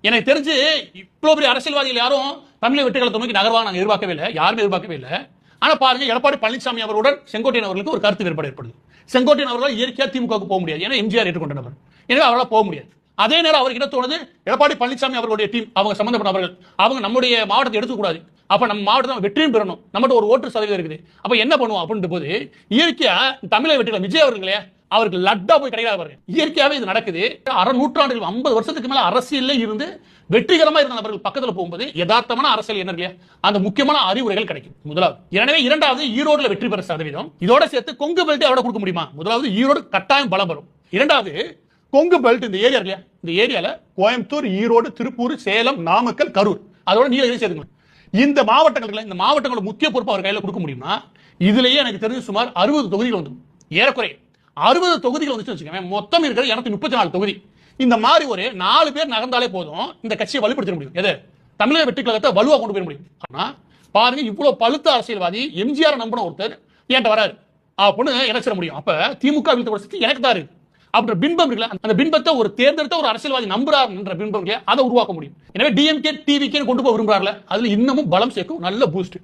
எனக்கு தெரிஞ்சு இவ்வளவு பெரிய அரசியல்வாதிகள் யாரும் தமிழக வெற்றிகளை நோக்கி நகர்வாக நாங்கள் எதிர்பார்க்கவே இல்லை, யாருமே எதிர்பார்க்கவே இல்லை. ஆனா பாருங்க, எடப்பாடி பழனிசாமி அவருடன் செங்கோட்டையன் அவர்களுக்கு ஒரு கருத்து வேறுபாடு ஏற்படுது. செங்கோட்டையன் அவர்கள் இயற்கையா திமுகவுக்கு போக முடியாது, ஏன்னா எம்ஜிஆர் ஏற்றுக்கொண்ட நபர், எனவே அவரால் போக முடியாது. அதே நேரம் அவருக்கு என்ன தோணுது, எடப்பாடி பழனிசாமி அவர்களுடைய டீம், அவங்க சம்பந்தப்பட்டவர்கள், அவங்க நம்முடைய மாவட்டத்தை எடுத்துக்கூடாது, அப்ப நம்ம மாவட்டத்தை வெற்றியும் பெறணும், நம்மகிட்ட ஒரு ஓட்டு சதவீதம் இருக்குது, அப்ப என்ன பண்ணுவோம் அப்படின்ற போது இயற்கையா தமிழக வெற்றிகள் விஜய் அவர்களே அவருக்கு லட்டா போய் கிடையாது. இயற்கையாவே இது நடக்குது. அரை நூற்றாண்டுகள் 50 வருஷத்துக்கு மேல அரசியல்ல இருந்து வெற்றிகரமா இருந்த நபர்கள் பக்கத்துல போகும்போது யதார்த்தமான அரசியல் என்ன இல்லையா, அந்த முக்கியமான அறிவுரைகள் கிடைக்கும். முதலாவது. எனவே இரண்டாவது, ஈரோடுல வெற்றி பெற சதவீதம், இதோட சேர்த்து கொங்கு பெல்ட் அவரோட கொடுக்க முடியுமா? முதலாவது ஈரோடு கட்டாயம் பலம் பெறும். இரண்டாவது, கொங்கு பெல்ட் இந்த ஏரியா இல்லையா, இந்த ஏரியால கோயம்புத்தூர், ஈரோடு, திருப்பூர், சேலம், நாமக்கல், கரூர், அதோட நீலகிரி சேர்த்துக்கணும். இந்த மாவட்டங்களோட முக்கிய பொறுப்பு அவர் கையில கொடுக்க முடியுமா? இதுலயே எனக்கு தெரிஞ்சு சுமார் 60 தொகுதிகள் வந்துடும். ஏறக்குறைய 60 தொகுதிகள் வந்துச்சு வச்சுக்கோங்க. மொத்தம் இருக்கிற 234 தொகுதி. இந்த மாதிரி ஒரு 4 பேர் நகர்ந்தாலே போதும் இந்த கட்சியை வலுப்படுத்த முடியும். எது? தமிழக வெற்றி கழகத்தை வலுவா கொண்டு போய் முடியும். ஆனா பாருங்க, இவ்வளவு பழுத்த அரசியல்வாதி எம்ஜிஆர் நம்பின ஒருத்தர் ஏன்ட்ட வராரு அப்படின்னு இணைச்சிட முடியும். அப்ப திமுக வீழ்த்த சக்தி எனக்கு தான் இருக்கு அப்படின்ற பின்பம் இருக்குல்ல, அந்த பின்பத்தை ஒரு தேர்ந்தெடுத்த ஒரு அரசியல்வாதி நம்புறார் என்ற பின்பம் அதை உருவாக்க முடியும். எனவே டிஎம்கே டிவிகே கொண்டு போய் விரும்புறாருல, அதுல இன்னமும் பலம் சேர்க்கும், நல்ல பூஸ்ட்.